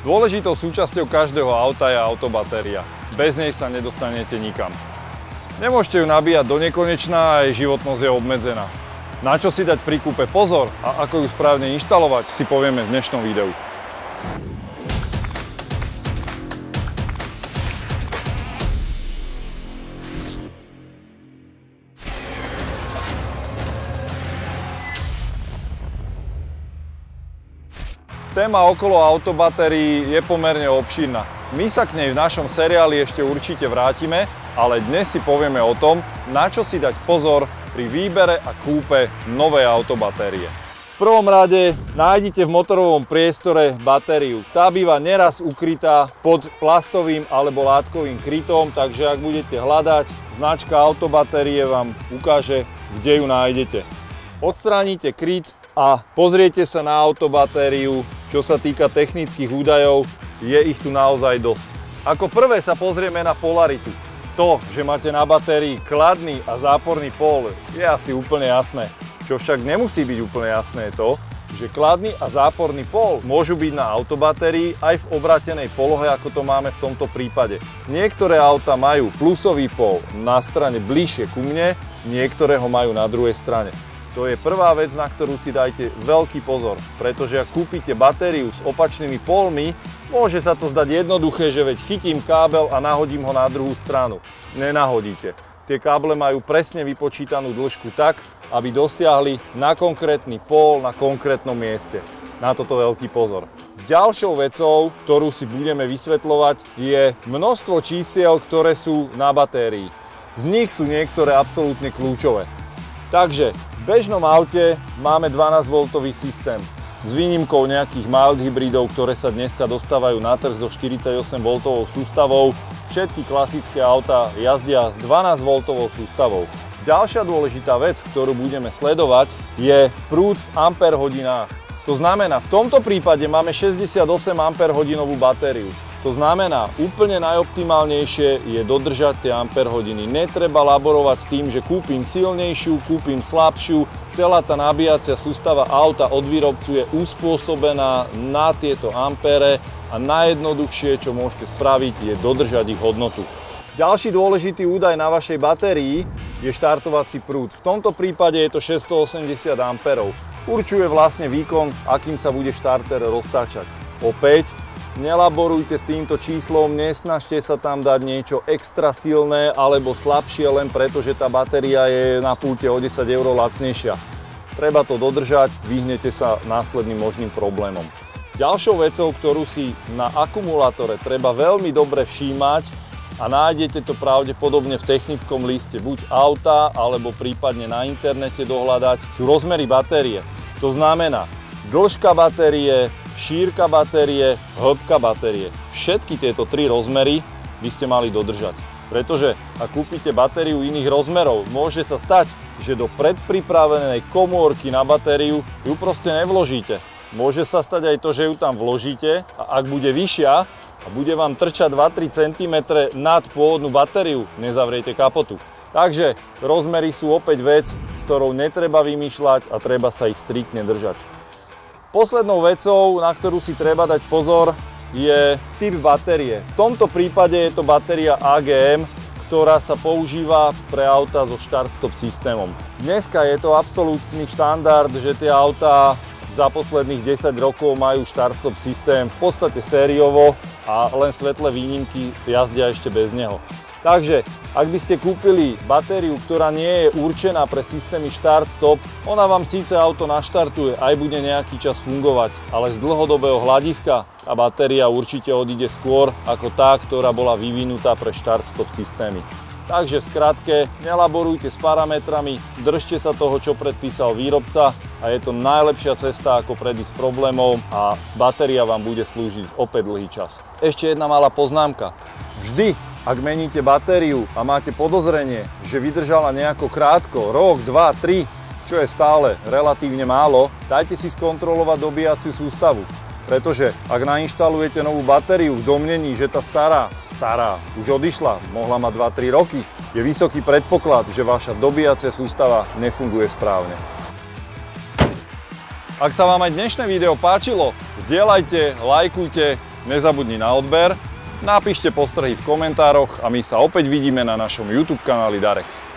Dôležitou súčasťou každého auta je autobatéria. Bez nej sa nedostanete nikam. Nemôžete ju nabíjať do nekonečna a jej životnosť je obmedzená. Na čo si dať pri kúpe pozor a ako ju správne inštalovať, si povieme v dnešnom videu. Téma okolo autobatérií je pomerne obšírna. My sa k nej v našom seriáli ešte určite vrátime, ale dnes si povieme o tom, na čo si dať pozor pri výbere a kúpe novej autobatérie. V prvom rade nájdite v motorovom priestore batériu. Tá býva neraz ukrytá pod plastovým alebo látkovým krytom, takže ak budete hľadať, značka autobatérie vám ukáže, kde ju nájdete. Odstránite kryt a pozriete sa na autobatériu. Čo sa týka technických údajov, je ich tu naozaj dosť. Ako prvé sa pozrieme na polaritu. To, že máte na batérii kladný a záporný pól, je asi úplne jasné. Čo však nemusí byť úplne jasné je to, že kladný a záporný pól môžu byť na autobatérii aj v obratenej polohe, ako to máme v tomto prípade. Niektoré auta majú plusový pól na strane bližšie ku mne, niektoré ho majú na druhej strane. To je prvá vec, na ktorú si dajte veľký pozor, pretože ak kúpite batériu s opačnými pólmi, môže sa to zdať jednoduché, že veď chytím kábel a nahodím ho na druhú stranu. Nenahodíte. Tie káble majú presne vypočítanú dĺžku tak, aby dosiahli na konkrétny pól na konkrétnom mieste. Na toto veľký pozor. Ďalšou vecou, ktorú si budeme vysvetľovať, je množstvo čísiel, ktoré sú na batérii. Z nich sú niektoré absolútne kľúčové. Takže v bežnom aute máme 12V systém. S výnimkou nejakých mild hybridov, ktoré sa dneska dostávajú na trh so 48V sústavou, všetky klasické autá jazdia s 12V sústavou. Ďalšia dôležitá vec, ktorú budeme sledovať, je prúd v amperhodinách. To znamená, v tomto prípade máme 68 amperhodinovú batériu. To znamená, úplne najoptimálnejšie je dodržať tie amperhodiny. Netreba laborovať s tým, že kúpim silnejšiu, kúpim slabšiu. Celá tá nabíjacia sústava auta od výrobcu je uspôsobená na tieto ampere a najjednoduchšie, čo môžete spraviť, je dodržať ich hodnotu. Ďalší dôležitý údaj na vašej batérii je štartovací prúd. V tomto prípade je to 680 A. Určuje vlastne výkon, akým sa bude štarter roztáčať. Opäť, nelaborujte s týmto číslom, nesnažte sa tam dať niečo extra silné alebo slabšie len preto, že tá batéria je na pulte o 10 € lacnejšia. Treba to dodržať, vyhnete sa následným možným problémom. Ďalšou vecou, ktorú si na akumulátore treba veľmi dobre všímať, a nájdete to pravdepodobne v technickom liste buď auta, alebo prípadne na internete dohľadať, sú rozmery batérie. To znamená dĺžka batérie, šírka batérie, hĺbka batérie. Všetky tieto tri rozmery by ste mali dodržať. Pretože ak kúpite batériu iných rozmerov, môže sa stať, že do predpripravenej komórky na batériu ju proste nevložíte. Môže sa stať aj to, že ju tam vložíte a ak bude vyššia a bude vám trčať 2-3 cm nad pôvodnú batériu, nezavriete kapotu. Takže rozmery sú opäť vec, s ktorou netreba vymýšľať a treba sa ich striktne držať. Poslednou vecou, na ktorú si treba dať pozor, je typ batérie. V tomto prípade je to batéria AGM, ktorá sa používa pre auta so štart-stop systémom. Dneska je to absolútny štandard, že tie autá za posledných 10 rokov majú štart-stop systém v podstate sériovo a len svetlé výnimky jazdia ešte bez neho. Takže, ak by ste kúpili batériu, ktorá nie je určená pre systémy štart-stop, ona vám síce auto naštartuje, aj bude nejaký čas fungovať, ale z dlhodobého hľadiska tá batéria určite odíde skôr ako tá, ktorá bola vyvinutá pre štart-stop systémy. Takže v skratke, nelaborujte s parametrami, držte sa toho, čo predpísal výrobca a je to najlepšia cesta, ako predísť problémov a batéria vám bude slúžiť opäť dlhý čas. Ešte jedna malá poznámka. Vždy, ak meníte batériu a máte podozrenie, že vydržala nejako krátko, rok, 2, 3, čo je stále relatívne málo, dajte si skontrolovať dobíjaciu sústavu. Pretože ak nainštalujete novú batériu v domnení, že tá stará už odišla, mohla mať 2-3 roky, je vysoký predpoklad, že vaša dobíjacia sústava nefunguje správne. Ak sa vám aj dnešné video páčilo, zdieľajte, lajkujte nezabudni na odber, napíšte postrehy v komentároch a my sa opäť vidíme na našom YouTube kanáli Darex.